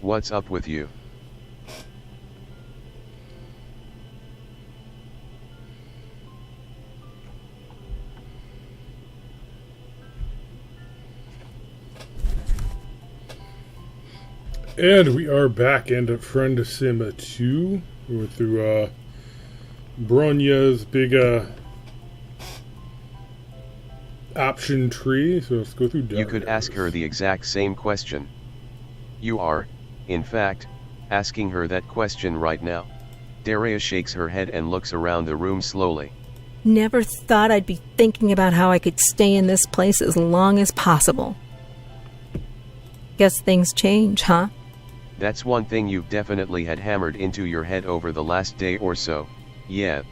What's up with you? And we are back into Friendsim 2. We're through Bronya's big option tree. So let's go through Daria's. You could ask her the exact same question. You are, in fact, asking her that question right now. Daria shakes her head and looks around the room slowly. Never thought I'd be thinking about how I could stay in this place as long as possible. Guess things change, huh? That's one thing you've definitely had hammered into your head over the last day or so, yeah.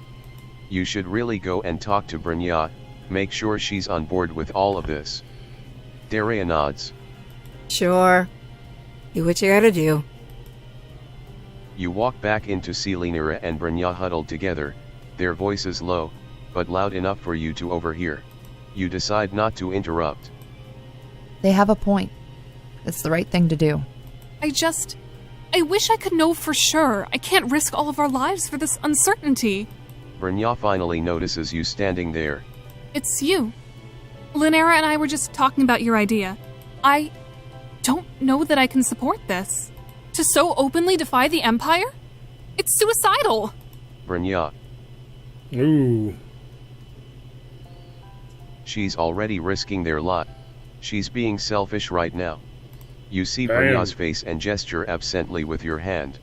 You should really go and talk to Brynja, make sure she's on board with all of this. Daria nods. Sure. Do what you gotta do. You walk back into Selenira and Brynja huddled together, their voices low, but loud enough for you to overhear. You decide not to interrupt. They have a point. It's the right thing to do. I wish I could know for sure. I can't risk all of our lives for this uncertainty. Brynja finally notices you standing there. It's you. Linera and I were just talking about your idea. I don't know that I can support this. To so openly defy the Empire? It's suicidal. Brynja. Ooh. She's already risking their lot. She's being selfish right now. You see Brynja's face and gesture absently with your hand.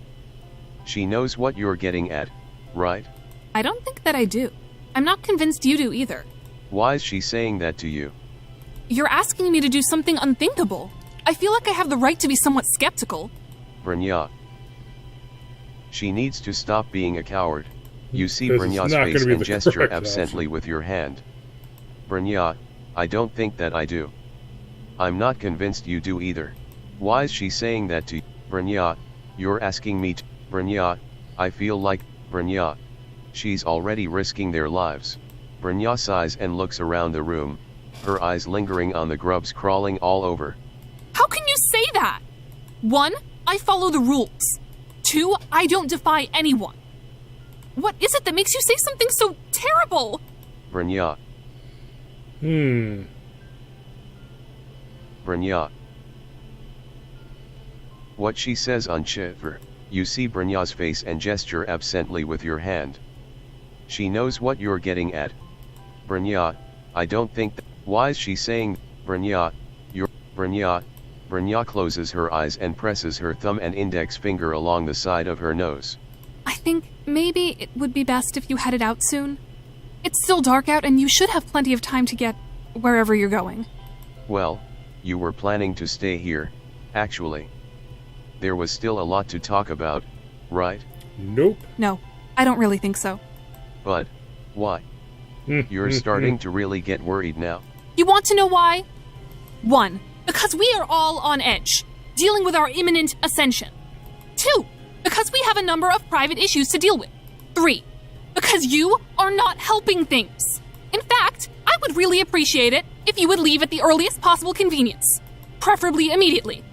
She knows what you're getting at, right? I don't think that I do. I'm not convinced you do either. Why is she saying that to you? You're asking me to do something unthinkable. I feel like I have the right to be somewhat skeptical. Brynja. She needs to stop being a coward. You see This is Brynja's not face gonna be and the gesture correct absently option. with your hand. Brynja, I don't think that I do. I'm not convinced you do either. Why is she saying that to you? Brynja, you're asking me to. Brynja, I feel like, Brynja. She's already risking their lives. Brynja sighs and looks around the room, her eyes lingering on the grubs crawling all over. How can you say that? 1, I follow the rules. 2, I don't defy anyone. What is it that makes you say something so terrible? Brynja. Brynja. What she says on Chivr, you see Brynja's face and gesture absently with your hand. She knows what you're getting at. Brynja, I don't think that. Why is she saying, Brynja, you're. Brynja. Brynja closes her eyes and presses her thumb and index finger along the side of her nose. I think maybe it would be best if you headed out soon. It's still dark out and you should have plenty of time to get wherever you're going. Well, you were planning to stay here, actually. There was still a lot to talk about, right? Nope. No, I don't really think so. But, why? You're starting to really get worried now. You want to know why? 1, because we are all on edge, dealing with our imminent ascension. 2, because we have a number of private issues to deal with. 3, because you are not helping things. In fact, I would really appreciate it if you would leave at the earliest possible convenience, preferably immediately.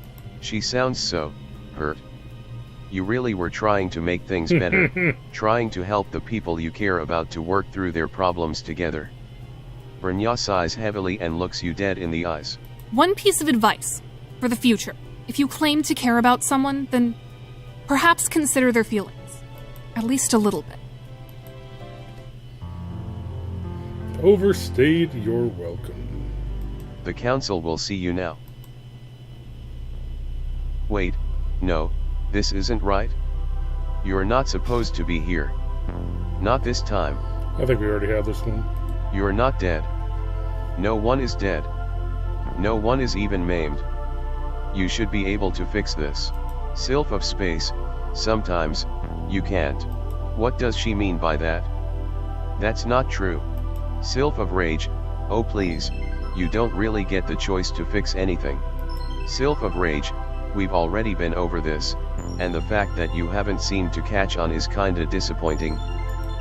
She sounds so hurt. You really were trying to make things better, trying to help the people you care about to work through their problems together. Brynja sighs heavily and looks you dead in the eyes. One piece of advice for the future. If you claim to care about someone, then perhaps consider their feelings. At least a little bit. Overstayed your welcome. The council will see you now. Wait, no, this isn't right. You're not supposed to be here. Not this time. I think we already had this one. You're not dead. No one is dead. No one is even maimed. You should be able to fix this. Sylph of space, sometimes, you can't. What does she mean by that? That's not true. Sylph of rage, oh please, you don't really get the choice to fix anything. Sylph of rage, we've already been over this, and the fact that you haven't seemed to catch on is kinda disappointing.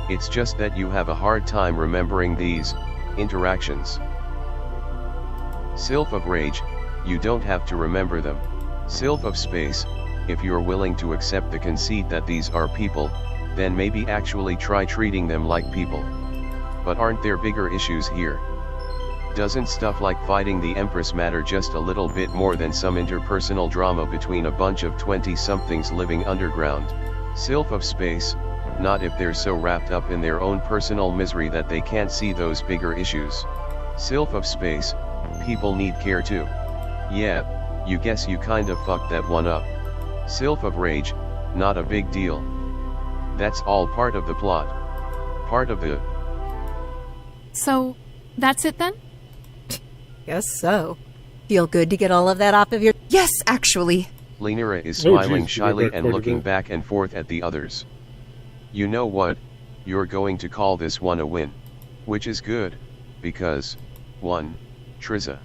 It's just that you have a hard time remembering these interactions. Sylph of rage, you don't have to remember them. Sylph of space, if you're willing to accept the conceit that these are people, then maybe actually try treating them like people. But aren't there bigger issues here? Doesn't stuff like fighting the Empress matter just a little bit more than some interpersonal drama between a bunch of 20-somethings living underground? Sylph of space, not if they're so wrapped up in their own personal misery that they can't see those bigger issues. Sylph of space, people need care too. Yeah, you guess you kinda fucked that one up. Sylph of rage, not a big deal. That's all part of the plot. Part of the... So, that's it then? Guess so. Feel good to get all of that off of your... Yes, actually. Linera is Oh, smiling geez, shyly you're back and quite a looking bit. back and forth at the others. You know what, you're going to call this one a win. Which is good, because, 1, Triza.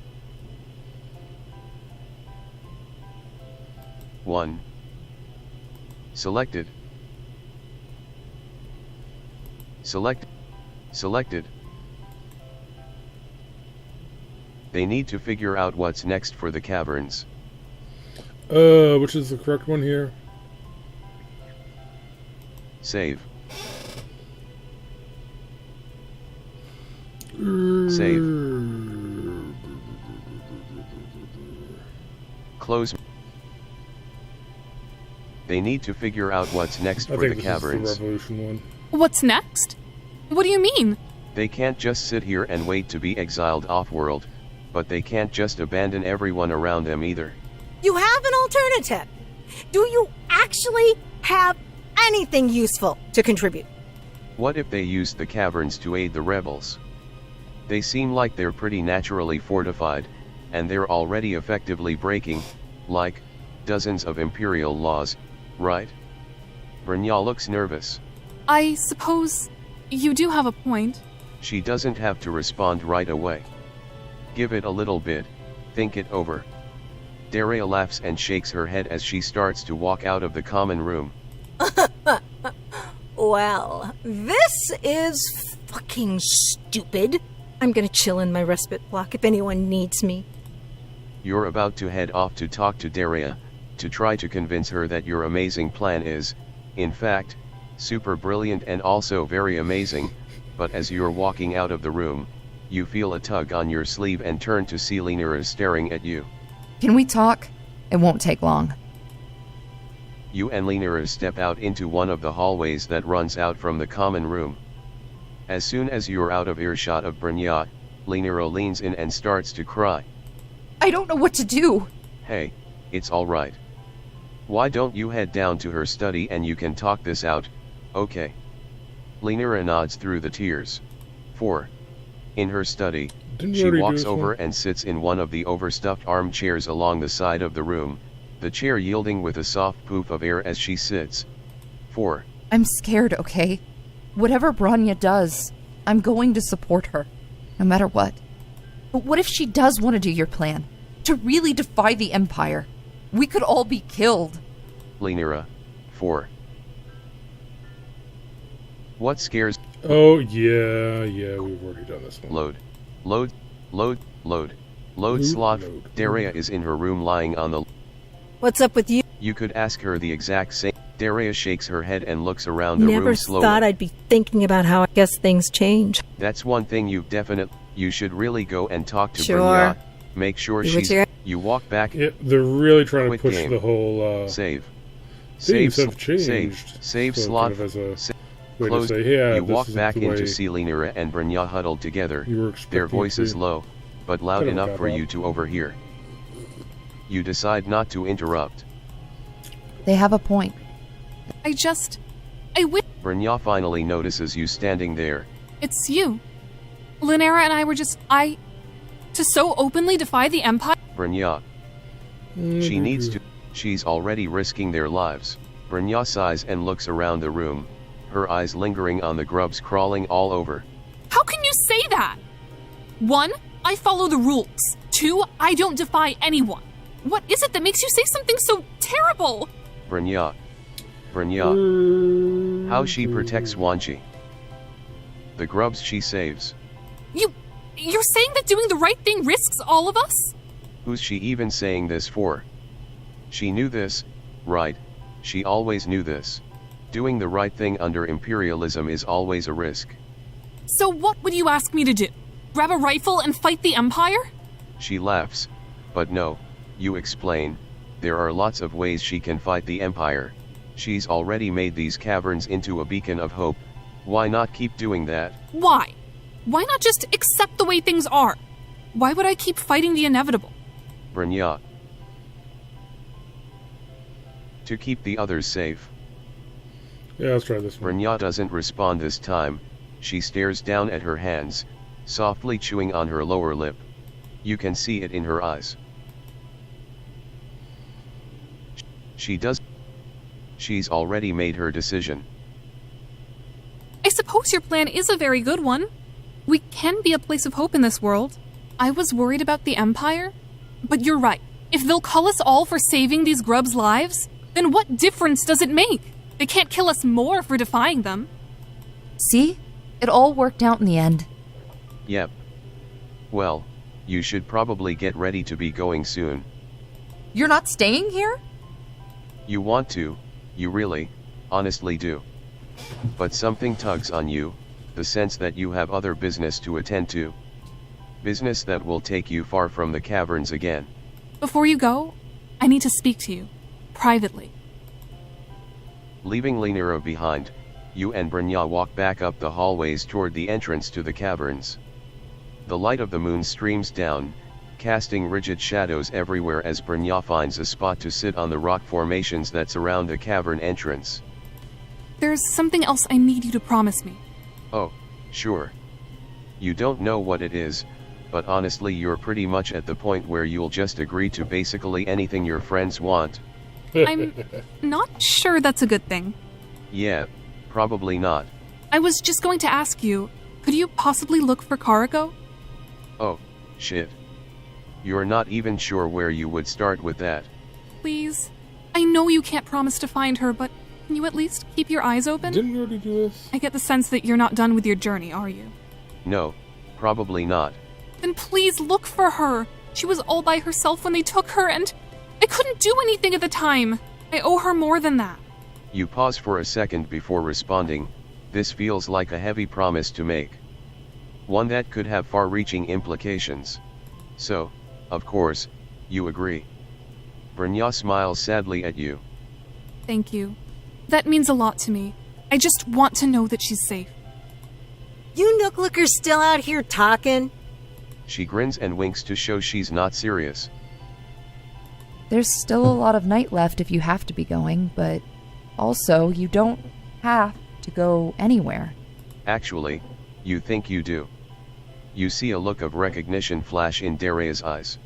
1. Selected. Selected. They need to figure out what's next for the caverns. Which is the correct one here? Save. Save. Close. They need to figure out what's next I for the think this is the caverns. Revolution one. What's next? What do you mean? They can't just sit here and wait to be exiled off-world, but they can't just abandon everyone around them either. You have an alternative. Do you actually have anything useful to contribute? What if they used the caverns to aid the rebels? They seem like they're pretty naturally fortified, and they're already effectively breaking, like, dozens of Imperial laws, right? Brynja looks nervous. I suppose you do have a point. She doesn't have to respond right away. Give it a little bit, think it over. Daria laughs and shakes her head as she starts to walk out of the common room. Well, this is fucking stupid. I'm gonna chill in my respite block if anyone needs me. You're about to head off to talk to Daria, to try to convince her that your amazing plan is, in fact, super brilliant and also very amazing, but as you're walking out of the room, you feel a tug on your sleeve and turn to see Linera staring at you. Can we talk? It won't take long. You and Linera step out into one of the hallways that runs out from the common room. As soon as you're out of earshot of Brynja, Linera leans in and starts to cry. I don't know what to do. Hey, it's alright. Why don't you head down to her study and you can talk this out, okay? Linera nods through the tears. 4. In her study, Didn't we she already do walks this over one? and sits in one of the overstuffed armchairs along the side of the room, the chair yielding with a soft poof of air as she sits. 4. I'm scared, okay? Whatever Branya does, I'm going to support her, no matter what. But what if she does want to do your plan? To really defy the Empire? We could all be killed. Linera. 4. What scares? Oh, yeah, we've already done this one. Load Load, sloth. load. Daria is in her room lying on the... What's up with you? You could ask her the exact same. Daria shakes her head and looks around the Never room slowly. thought I'd be thinking about how I guess things change. That's one thing you should really go and talk to Sure. Brynja. Make sure Do what she's... you- You walk back. Yeah, they're really trying to Quit push game. the whole, Save. things have sl- changed. Save so slot. kind of as a Sa- way closed. to say, yeah, You this walk is back the way into see Linera and Brynja huddled together. you were Their expecting it to voices be. low, but loud Kind of enough got for that. you to overhear. You decide not to interrupt. They have a point. I wish Brynja finally notices you standing there. it's you. Linera and I were just, to so openly defy the Empire? Brynja. She needs to. She's already risking their lives. Brynja sighs and looks around the room, her eyes lingering on the grubs crawling all over. How can you say that? 1, I follow the rules. 2, I don't defy anyone. What is it that makes you say something so terrible? Brynja. How she protects Wanchi. The grubs she saves. You're saying that doing the right thing risks all of us? Who's she even saying this for? She knew this, Right, she always knew this. Doing the right thing under imperialism is always a risk. So what would you ask me to do? Grab a rifle and fight the Empire? She laughs. But no, you explain. There are lots of ways she can fight the Empire. She's already made these caverns into a beacon of hope. Why not keep doing that? Why? Why not just accept the way things are? Why would I keep fighting the inevitable? Brynja. To keep the others safe. Yeah, let's try this one. Brynja doesn't respond this time. She stares down at her hands, softly chewing on her lower lip. You can see it in her eyes. She does. She's already made her decision. I suppose your plan is a very good one. We can be a place of hope in this world. I was worried about the Empire, but you're right. If they'll cull us all for saving these grubs' lives, then what difference does it make? They can't kill us more for defying them. See? It all worked out in the end. Yep. Well, you should probably get ready to be going soon. You're not staying here? You want to, you really, honestly do. But something tugs on you, the sense that you have other business to attend to. Business that will take you far from the caverns again. Before you go, I need to speak to you, privately. Leaving Lenira behind, you and Brynja walk back up the hallways toward the entrance to the caverns. The light of the moon streams down, casting rigid shadows everywhere as Brynja finds a spot to sit on the rock formations that surround the cavern entrance. There's something else I need you to promise me. Oh, sure. You don't know what it is, but honestly you're pretty much at the point where you'll just agree to basically anything your friends want. I'm not sure that's a good thing. Yeah, probably not. I was just going to ask you, could you possibly look for Karako? Oh, shit. You're not even sure where you would start with that. Please? I know you can't promise to find her, but can you at least keep your eyes open? Didn't we already do this? I get the sense that you're not done with your journey, are you? No, probably not. Then please look for her. She was all by herself when they took her, and I couldn't do anything at the time. I owe her more than that. You pause for a second before responding. This feels like a heavy promise to make. One that could have far-reaching implications. So, of course, you agree. Brynja smiles sadly at you. Thank you. That means a lot to me. I just want to know that she's safe. You nook-lookers still out here talking? She grins and winks to show she's not serious. There's still a lot of night left if you have to be going, but also you don't have to go anywhere. Actually, you think you do. You see a look of recognition flash in Darea's eyes.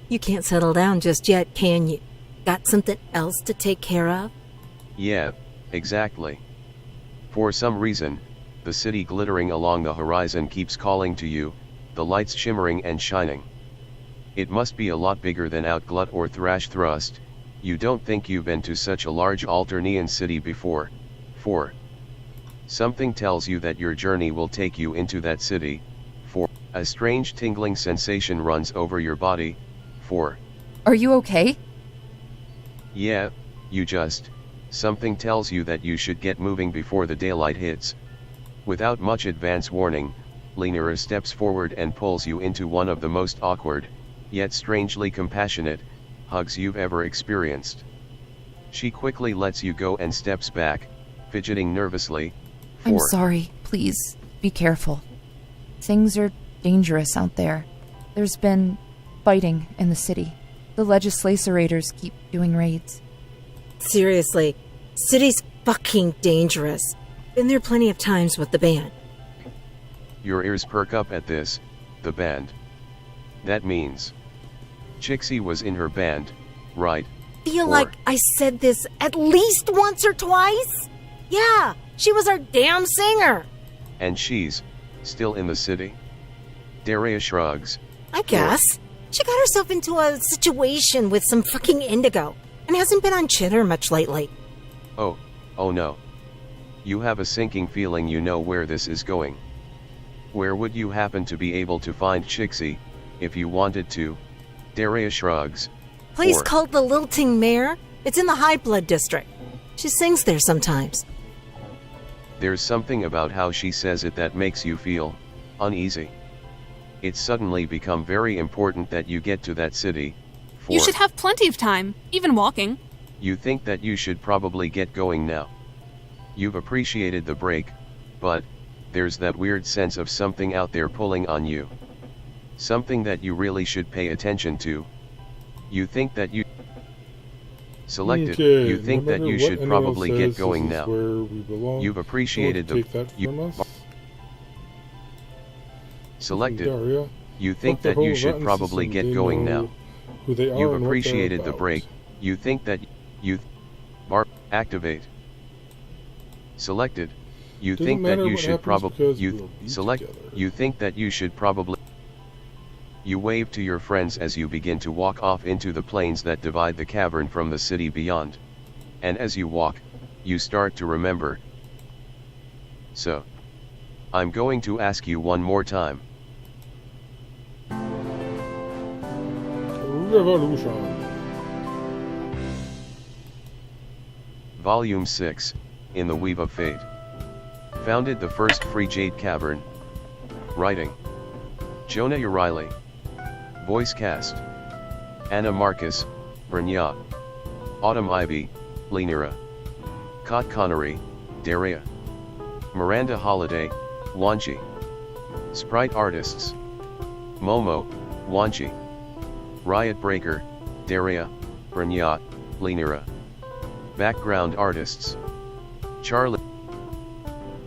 You can't settle down just yet, can you? Got something else to take care of? Yeah, exactly. For some reason, the city glittering along the horizon keeps calling to you, the lights shimmering and shining. It must be a lot bigger than Outglut or Thrash Thrust. You don't think you've been to such a large Alternian city before. 4. Something tells you that your journey will take you into that city. 4. A strange tingling sensation runs over your body. 4. Are you okay? Yeah, you just. Something tells you that you should get moving before the daylight hits. Without much advance warning, Lenira steps forward and pulls you into one of the most awkward, yet strangely compassionate, hugs you've ever experienced. She quickly lets you go and steps back, fidgeting nervously. 4. I'm sorry. Please, be careful. Things are dangerous out there. There's been fighting in the city. The legislators keep doing raids. Seriously, city's fucking dangerous. Been there plenty of times with the band. Your ears perk up at this, the band. That means Chixie was in her band, right? Feel 4. like I said this at least once or twice? Yeah, she was our damn singer. And she's still in the city? Daria shrugs. I guess. She got herself into a situation with some fucking indigo and hasn't been on chitter much lately. Oh no. You have a sinking feeling you know where this is going. Where would you happen to be able to find Chixie, if you wanted to? Daria shrugs. Please 4. call the lilting mare. It's in the high blood district. She sings there sometimes. There's something about how she says it that makes you feel uneasy. It's suddenly become very important that you get to that city. You should have plenty of time, even walking. You think that you should probably get going now. You've appreciated the break, but there's that weird sense of something out there pulling on you. Something that you really should pay attention to. You think that you selected. Okay, You think no that you matter should what probably anyone get says, going this is now. where we belong. You've appreciated Don't the take that from us. Selected. Daria. You think Fuck the that you whole should rotten probably system. get They going know now. who they are You've and what they're appreciated the about. break. You think that you activate. Selected. You Doesn't think that matter you what should happens probably because you we'll be select. together. You think that you should probably. You wave to your friends as you begin to walk off into the plains that divide the cavern from the city beyond. And as you walk, you start to remember. So, I'm going to ask you one more time. Revolution. Volume 6, In the Weave of Fate. Founded the first free Jade Cavern. Writing: Jonah Uriley. Voice cast: Anna Marcus, Brynja. Autumn Ivy, Lenira. Kot Connery, Daria. Miranda Holiday, Wanchi. Sprite Artists: Momo, Wanchi. Riot Breaker, Daria, Brynja, Lenira. Background Artists: Charlie.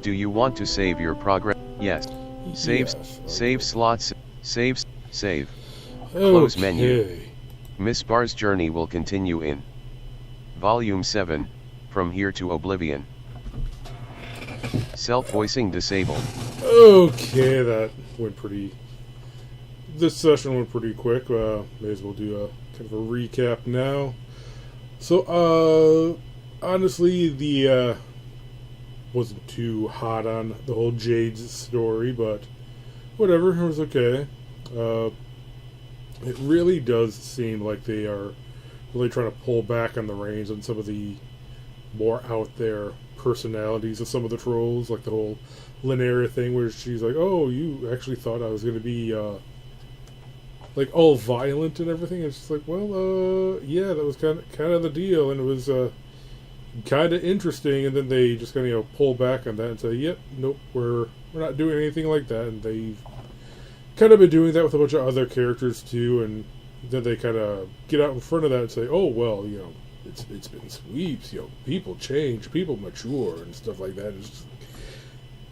Do you want to save your progress? Yes. Saves, Yes. save slots, saves, save. Close menu. Okay. Miss Barr's journey will continue in Volume 7, From Here to Oblivion. Self-voicing disabled. Okay, that went pretty. This session went pretty quick. May as well do a kind of a recap now. So, honestly, the wasn't too hot on the whole Jade's story, but whatever, it was okay. It really does seem like they are really trying to pull back on the reins on some of the more out there personalities of some of the trolls, like the whole Linnea thing where she's like, oh, you actually thought I was going to be like all violent and everything. It's just like, well, yeah, that was kind of the deal, and it was kind of interesting. And then they just kind of pull back on that and say, yep, nope, we're not doing anything like that. And they've kind of been doing that with a bunch of other characters too. And then they kind of get out in front of that and say, oh well, it's been sweeps. People change, people mature, and stuff like that.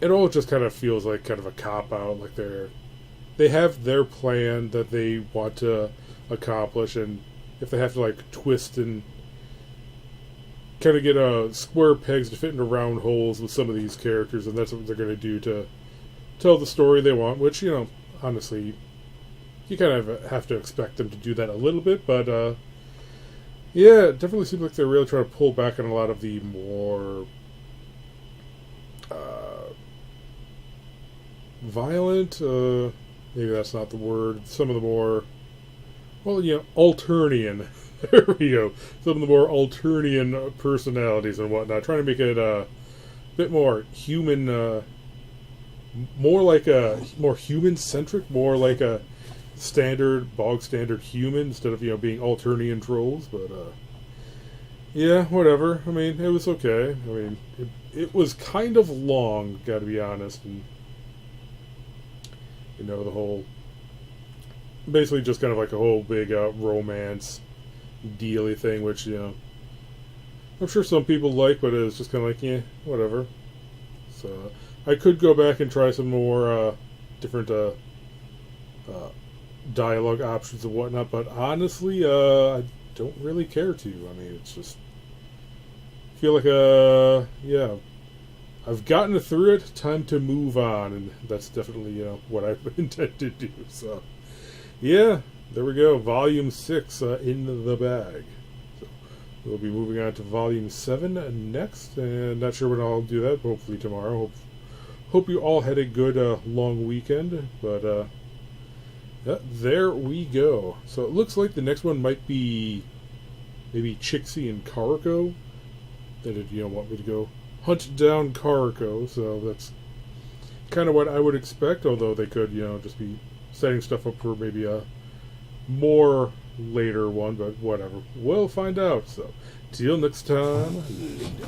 It all just kind of feels like kind of a cop out, like they have their plan that they want to accomplish, and if they have to like twist and kind of get square pegs to fit into round holes with some of these characters, and that's what they're going to do to tell the story they want, which, honestly, you kind of have to expect them to do that a little bit, but yeah, it definitely seems like they're really trying to pull back on a lot of the more violent, maybe that's not the word, some of the more, well, Alternian, there we go, some of the more Alternian personalities and whatnot, trying to make it a bit more human, more human-centric, more like a bog standard human, instead of, being Alternian trolls, but, yeah, whatever, I mean, it was okay, I mean, it was kind of long, gotta be honest, and the whole, basically just kind of like a whole big romance dealy thing, which, I'm sure some people like, but it's just kind of like, yeah, whatever. So, I could go back and try some more different dialogue options and whatnot, but honestly, I don't really care to. I mean, it's just, I feel like, yeah, I've gotten through it, time to move on, and that's definitely, what I intend to do. So, yeah, there we go, Volume 6 in the bag. So, we'll be moving on to Volume 7 next, and not sure when I'll do that, hopefully tomorrow. Hope you all had a good long weekend, but yeah, there we go. So, it looks like the next one might be maybe Chixie and Karako. They did, want me to go hunt down Karako, so that's kind of what I would expect, although they could, just be setting stuff up for maybe a more later one, but whatever. We'll find out, so till next time, Linda.